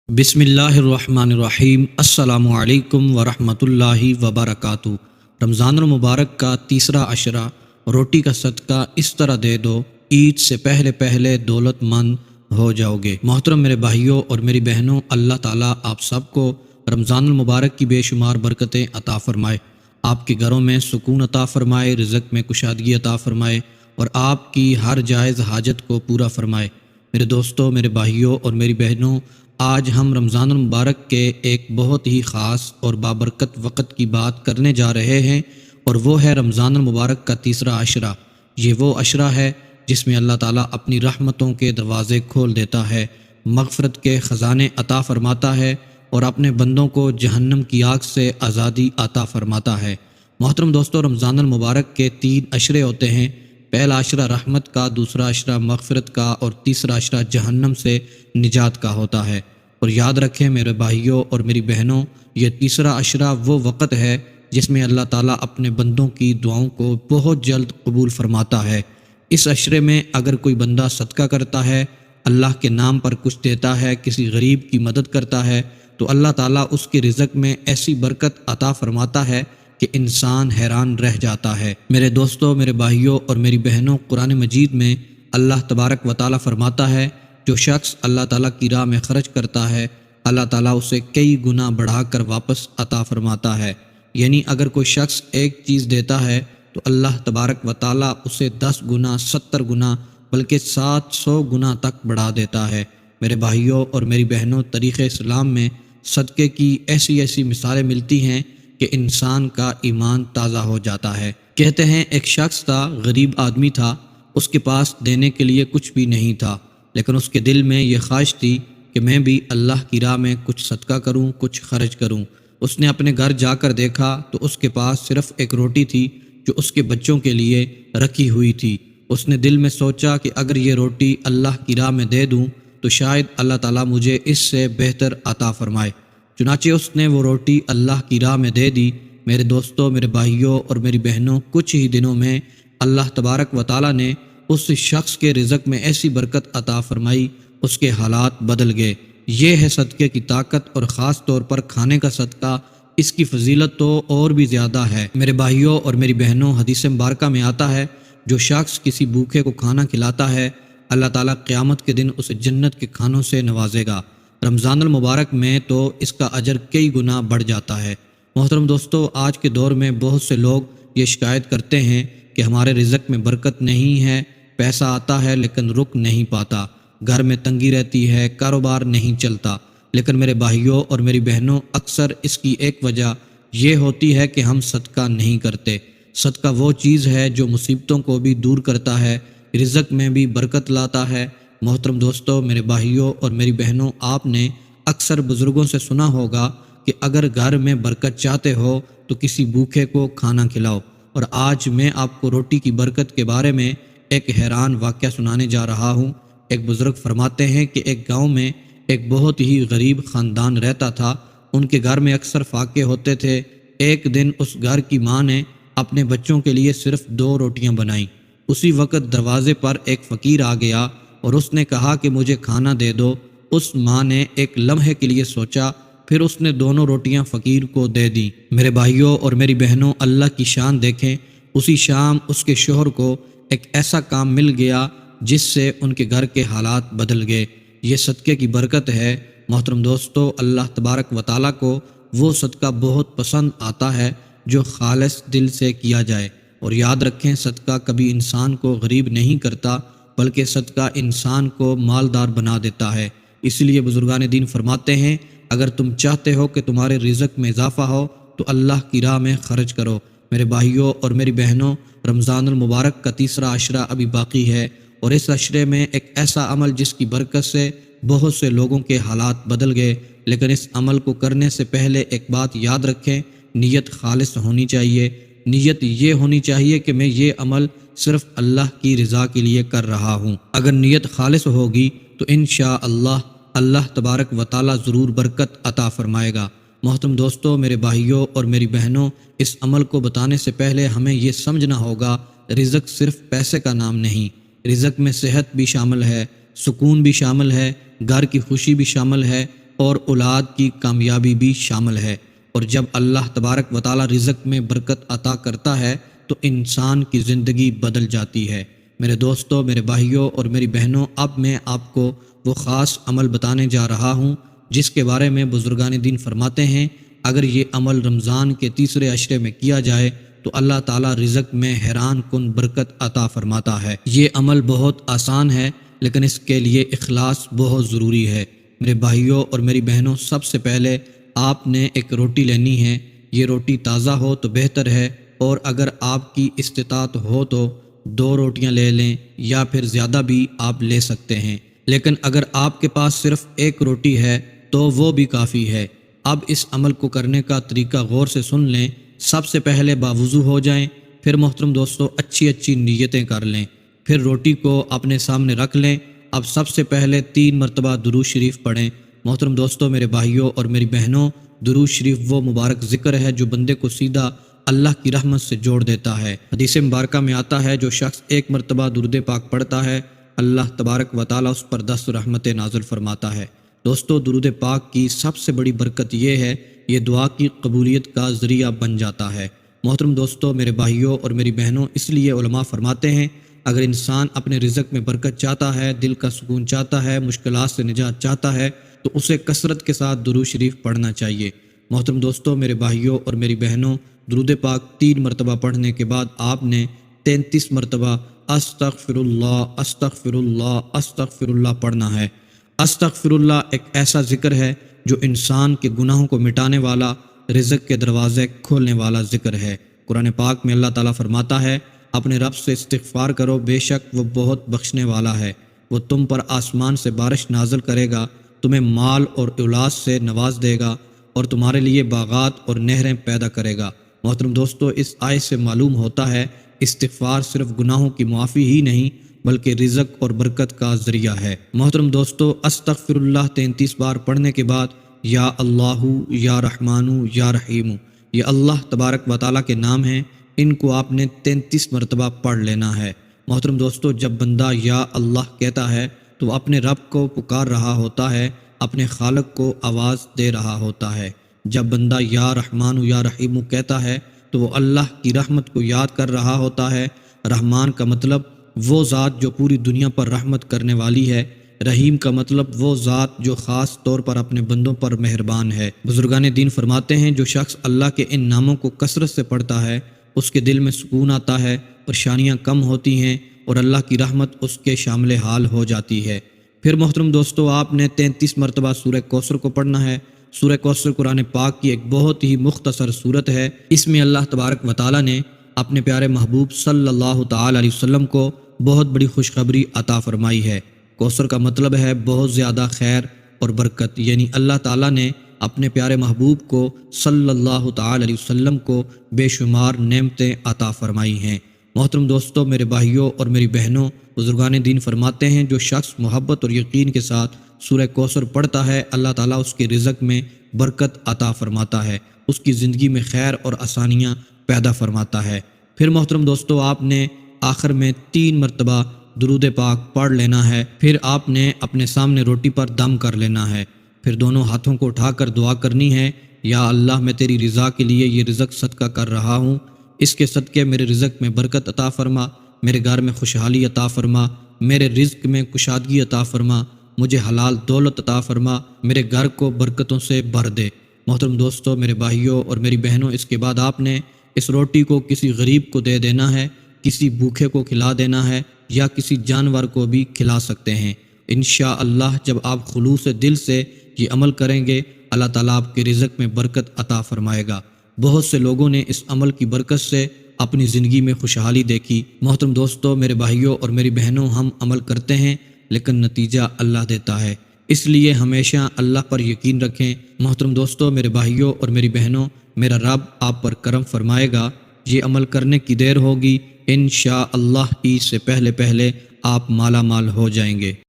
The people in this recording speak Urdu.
بسم اللہ الرحمن الرحیم۔ السلام علیکم ورحمۃ اللہ وبرکاتہ۔ رمضان المبارک کا تیسرا عشرہ، روٹی کا صدقہ اس طرح دے دو عید سے پہلے پہلے دولت مند ہو جاؤ گے۔ محترم میرے بھائیوں اور میری بہنوں، اللہ تعالیٰ آپ سب کو رمضان المبارک کی بے شمار برکتیں عطا فرمائے، آپ کے گھروں میں سکون عطا فرمائے، رزق میں کشادگی عطا فرمائے اور آپ کی ہر جائز حاجت کو پورا فرمائے۔ میرے دوستوں، میرے بھائیوں اور میری بہنوں، آج ہم رمضان المبارک کے ایک بہت ہی خاص اور بابرکت وقت کی بات کرنے جا رہے ہیں، اور وہ ہے رمضان المبارک کا تیسرا عشرہ۔ یہ وہ عشرہ ہے جس میں اللہ تعالیٰ اپنی رحمتوں کے دروازے کھول دیتا ہے، مغفرت کے خزانے عطا فرماتا ہے اور اپنے بندوں کو جہنم کی آگ سے آزادی عطا فرماتا ہے۔ محترم دوستوں، رمضان المبارک کے 3 عشرے ہوتے ہیں۔ پہلا عشرہ رحمت کا، دوسرا عشرہ مغفرت کا اور تیسرا عشرہ جہنم سے نجات کا ہوتا ہے۔ اور یاد رکھیں میرے بھائیوں اور میری بہنوں، یہ تیسرا عشرہ وہ وقت ہے جس میں اللہ تعالیٰ اپنے بندوں کی دعاؤں کو بہت جلد قبول فرماتا ہے۔ اس عشرے میں اگر کوئی بندہ صدقہ کرتا ہے، اللہ کے نام پر کچھ دیتا ہے، کسی غریب کی مدد کرتا ہے، تو اللہ تعالیٰ اس کے رزق میں ایسی برکت عطا فرماتا ہے کہ انسان حیران رہ جاتا ہے۔ میرے دوستوں، میرے بھائیوں اور میری بہنوں، قرآن مجید میں اللہ تبارک و تعالیٰ فرماتا ہے، جو شخص اللہ تعالیٰ کی راہ میں خرچ کرتا ہے، اللہ تعالیٰ اسے کئی گنا بڑھا کر واپس عطا فرماتا ہے۔ یعنی اگر کوئی شخص ایک چیز دیتا ہے تو اللہ تبارک و تعالیٰ اسے 10 گنا، 70 گنا، بلکہ 700 گنا تک بڑھا دیتا ہے۔ میرے بھائیوں اور میری بہنوں، تاریخ اسلام میں صدقے کی ایسی مثالیں ملتی ہیں کہ انسان کا ایمان تازہ ہو جاتا ہے۔ کہتے ہیں ایک شخص تھا، غریب آدمی تھا، اس کے پاس دینے کے لیے کچھ بھی نہیں تھا، لیکن اس کے دل میں یہ خواہش تھی کہ میں بھی اللہ کی راہ میں کچھ صدقہ کروں، کچھ خرچ کروں۔ اس نے اپنے گھر جا کر دیکھا تو اس کے پاس صرف ایک روٹی تھی جو اس کے بچوں کے لیے رکھی ہوئی تھی۔ اس نے دل میں سوچا کہ اگر یہ روٹی اللہ کی راہ میں دے دوں تو شاید اللہ تعالیٰ مجھے اس سے بہتر عطا فرمائے۔ چنانچہ اس نے وہ روٹی اللہ کی راہ میں دے دی۔ میرے دوستوں، میرے بھائیوں اور میری بہنوں، کچھ ہی دنوں میں اللہ تبارک و تعالیٰ نے اس شخص کے رزق میں ایسی برکت عطا فرمائی، اس کے حالات بدل گئے۔ یہ ہے صدقے کی طاقت، اور خاص طور پر کھانے کا صدقہ، اس کی فضیلت تو اور بھی زیادہ ہے۔ میرے بھائیوں اور میری بہنوں، حدیث مبارکہ میں آتا ہے، جو شخص کسی بھوکے کو کھانا کھلاتا ہے، اللہ تعالیٰ قیامت کے دن اسے جنت کے کھانوں سے نوازے گا۔ رمضان المبارک میں تو اس کا اجر کئی گنا بڑھ جاتا ہے۔ محترم دوستو، آج کے دور میں بہت سے لوگ یہ شکایت کرتے ہیں کہ ہمارے رزق میں برکت نہیں ہے، پیسہ آتا ہے لیکن رک نہیں پاتا، گھر میں تنگی رہتی ہے، کاروبار نہیں چلتا۔ لیکن میرے بھائیوں اور میری بہنوں، اکثر اس کی ایک وجہ یہ ہوتی ہے کہ ہم صدقہ نہیں کرتے۔ صدقہ وہ چیز ہے جو مصیبتوں کو بھی دور کرتا ہے، رزق میں بھی برکت لاتا ہے۔ محترم دوستو، میرے بھائیوں اور میری بہنوں، آپ نے اکثر بزرگوں سے سنا ہوگا کہ اگر گھر میں برکت چاہتے ہو تو کسی بھوکے کو کھانا کھلاؤ۔ اور آج میں آپ کو روٹی کی برکت کے بارے میں ایک حیران واقعہ سنانے جا رہا ہوں۔ ایک بزرگ فرماتے ہیں کہ ایک گاؤں میں ایک بہت ہی غریب خاندان رہتا تھا۔ ان کے گھر میں اکثر فاقے ہوتے تھے۔ ایک دن اس گھر کی ماں نے اپنے بچوں کے لیے صرف 2 روٹیاں بنائیں۔ اسی وقت دروازے پر ایک فقیر آ گیا اور اس نے کہا کہ مجھے کھانا دے دو۔ اس ماں نے ایک لمحے کے لیے سوچا، پھر اس نے دونوں روٹیاں فقیر کو دے دیں۔ میرے بھائیوں اور میری بہنوں، اللہ کی شان دیکھیں۔ اسی شام اس کے شوہر کو ایک ایسا کام مل گیا جس سے ان کے گھر کے حالات بدل گئے۔ یہ صدقے کی برکت ہے۔ محترم دوستو، اللہ تبارک و تعالیٰ کو وہ صدقہ بہت پسند آتا ہے جو خالص دل سے کیا جائے۔ اور یاد رکھیں، صدقہ کبھی انسان کو غریب نہیں کرتا، بلکہ صدقہ انسان کو مالدار بنا دیتا ہے۔ اس لیے بزرگان دین فرماتے ہیں، اگر تم چاہتے ہو کہ تمہارے رزق میں اضافہ ہو تو اللہ کی راہ میں خرچ کرو۔ میرے بھائیوں اور میری بہنوں، رمضان المبارک کا تیسرا عشرہ ابھی باقی ہے، اور اس عشرے میں ایک ایسا عمل جس کی برکت سے بہت سے لوگوں کے حالات بدل گئے۔ لیکن اس عمل کو کرنے سے پہلے ایک بات یاد رکھیں، نیت خالص ہونی چاہیے۔ نیت یہ ہونی چاہیے کہ میں یہ عمل صرف اللہ کی رضا کے لیے کر رہا ہوں۔ اگر نیت خالص ہوگی تو انشاءاللہ اللہ تبارک و تعالیٰ ضرور برکت عطا فرمائے گا۔ محترم دوستو، میرے بھائیوں اور میری بہنوں، اس عمل کو بتانے سے پہلے ہمیں یہ سمجھنا ہوگا، رزق صرف پیسے کا نام نہیں، رزق میں صحت بھی شامل ہے، سکون بھی شامل ہے، گھر کی خوشی بھی شامل ہے، اور اولاد کی کامیابی بھی شامل ہے۔ اور جب اللہ تبارک و تعالی رزق میں برکت عطا کرتا ہے تو انسان کی زندگی بدل جاتی ہے۔ میرے دوستوں، میرے بھائیوں اور میری بہنوں، اب میں آپ کو وہ خاص عمل بتانے جا رہا ہوں جس کے بارے میں بزرگان دین فرماتے ہیں اگر یہ عمل رمضان کے تیسرے عشرے میں کیا جائے تو اللہ تعالیٰ رزق میں حیران کن برکت عطا فرماتا ہے۔ یہ عمل بہت آسان ہے لیکن اس کے لیے اخلاص بہت ضروری ہے۔ میرے بھائیوں اور میری بہنوں، سب سے پہلے آپ نے ایک روٹی لینی ہے۔ یہ روٹی تازہ ہو تو بہتر ہے، اور اگر آپ کی استطاعت ہو تو 2 روٹیاں لے لیں یا پھر زیادہ بھی آپ لے سکتے ہیں، لیکن اگر آپ کے پاس صرف 1 روٹی ہے تو وہ بھی کافی ہے۔ اب اس عمل کو کرنے کا طریقہ غور سے سن لیں۔ سب سے پہلے باوضو ہو جائیں، پھر محترم دوستو اچھی نیتیں کر لیں، پھر روٹی کو اپنے سامنے رکھ لیں۔ اب سب سے پہلے 3 مرتبہ درود شریف پڑھیں۔ محترم دوستو، میرے بھائیوں اور میری بہنوں، درود شریف وہ مبارک ذکر ہے جو بندے کو سیدھا اللہ کی رحمت سے جوڑ دیتا ہے۔ حدیث مبارکہ میں آتا ہے جو شخص 1 مرتبہ درود پاک پڑھتا ہے اللہ تبارک و تعالیٰ اس پر 10 رحمتیں نازل فرماتا ہے۔ دوستو، درود پاک کی سب سے بڑی برکت یہ ہے، یہ دعا کی قبولیت کا ذریعہ بن جاتا ہے۔ محترم دوستو، میرے بھائیوں اور میری بہنوں، اس لیے علماء فرماتے ہیں اگر انسان اپنے رزق میں برکت چاہتا ہے، دل کا سکون چاہتا ہے، مشکلات سے نجات چاہتا ہے تو اسے کثرت کے ساتھ درود شریف پڑھنا چاہیے۔ محترم دوستو، میرے بھائیوں اور میری بہنوں، درود پاک 3 مرتبہ پڑھنے کے بعد آپ نے 33 مرتبہ استغفر اللہ استغفر اللہ استغفر اللہ پڑھنا ہے۔ استغفر اللہ ایک ایسا ذکر ہے جو انسان کے گناہوں کو مٹانے والا، رزق کے دروازے کھولنے والا ذکر ہے۔ قرآن پاک میں اللہ تعالیٰ فرماتا ہے اپنے رب سے استغفار کرو، بے شک وہ بہت بخشنے والا ہے، وہ تم پر آسمان سے بارش نازل کرے گا، تمہیں مال اور اولاد سے نواز دے گا اور تمہارے لیے باغات اور نہریں پیدا کرے گا۔ محترم دوستو، اس آیت سے معلوم ہوتا ہے استغفار صرف گناہوں کی معافی ہی نہیں بلکہ رزق اور برکت کا ذریعہ ہے۔ محترم دوستو، استغفر اللہ 33 بار پڑھنے کے بعد یا اللہ یا رحمان یا رحیم، یہ اللہ تبارک و تعالیٰ کے نام ہیں، ان کو آپ نے 33 مرتبہ پڑھ لینا ہے۔ محترم دوستو، جب بندہ یا اللہ کہتا ہے تو وہ اپنے رب کو پکار رہا ہوتا ہے، اپنے خالق کو آواز دے رہا ہوتا ہے۔ جب بندہ یا رحمان یا رحیم کہتا ہے تو وہ اللہ کی رحمت کو یاد کر رہا ہوتا ہے۔ رحمان کا مطلب وہ ذات جو پوری دنیا پر رحمت کرنے والی ہے، رحیم کا مطلب وہ ذات جو خاص طور پر اپنے بندوں پر مہربان ہے۔ بزرگان دین فرماتے ہیں جو شخص اللہ کے ان ناموں کو کثرت سے پڑھتا ہے اس کے دل میں سکون آتا ہے، پریشانیاں کم ہوتی ہیں اور اللہ کی رحمت اس کے شامل حال ہو جاتی ہے۔ پھر محترم دوستو، آپ نے 33 مرتبہ سورہ کوثر کو پڑھنا ہے۔ سورہ کوثر قرآن پاک کی ایک بہت ہی مختصر سورت ہے۔ اس میں اللہ تبارک و تعالیٰ نے اپنے پیارے محبوب صلی اللہ تعالی علیہ وسلم کو بہت بڑی خوشخبری عطا فرمائی ہے۔ کوثر کا مطلب ہے بہت زیادہ خیر اور برکت، یعنی اللہ تعالیٰ نے اپنے پیارے محبوب کو صلی اللہ تعالی علیہ وسلم کو بے شمار نعمتیں عطا فرمائی ہیں۔ محترم دوستو، میرے بھائیوں اور میری بہنوں، بزرگان دین فرماتے ہیں جو شخص محبت اور یقین کے ساتھ سورہ کوثر پڑھتا ہے اللہ تعالیٰ اس کے رزق میں برکت عطا فرماتا ہے، اس کی زندگی میں خیر اور آسانیاں پیدا فرماتا ہے۔ پھر محترم دوستو، آپ نے آخر میں 3 مرتبہ درود پاک پڑھ لینا ہے۔ پھر آپ نے اپنے سامنے روٹی پر دم کر لینا ہے، پھر دونوں ہاتھوں کو اٹھا کر دعا کرنی ہے، یا اللہ میں تیری رضا کے لیے یہ رزق صدقہ کر رہا ہوں، اس کے صدقے میرے رزق میں برکت عطا فرما، میرے گھر میں خوشحالی عطا فرما، میرے رزق میں کشادگی عطا فرما، مجھے حلال دولت عطا فرما، میرے گھر کو برکتوں سے بھر دے۔ محترم دوستو، میرے بھائیوں اور میری بہنوں، اس کے بعد آپ نے اس روٹی کو کسی غریب کو دے دینا ہے، کسی بھوکے کو کھلا دینا ہے، یا کسی جانور کو بھی کھلا سکتے ہیں۔ انشاءاللہ جب آپ خلوص دل سے یہ عمل کریں گے اللہ تعالیٰ آپ کے رزق میں برکت عطا فرمائے گا۔ بہت سے لوگوں نے اس عمل کی برکت سے اپنی زندگی میں خوشحالی دیکھی۔ محترم دوستو، میرے بھائیوں اور میری بہنوں، ہم عمل کرتے ہیں لیکن نتیجہ اللہ دیتا ہے، اس لیے ہمیشہ اللہ پر یقین رکھیں۔ محترم دوستو، میرے بھائیوں اور میری بہنوں، میرا رب آپ پر کرم فرمائے گا۔ یہ عمل کرنے کی دیر ہوگی، انشاءاللہ عید سے پہلے آپ مالا مال ہو جائیں گے۔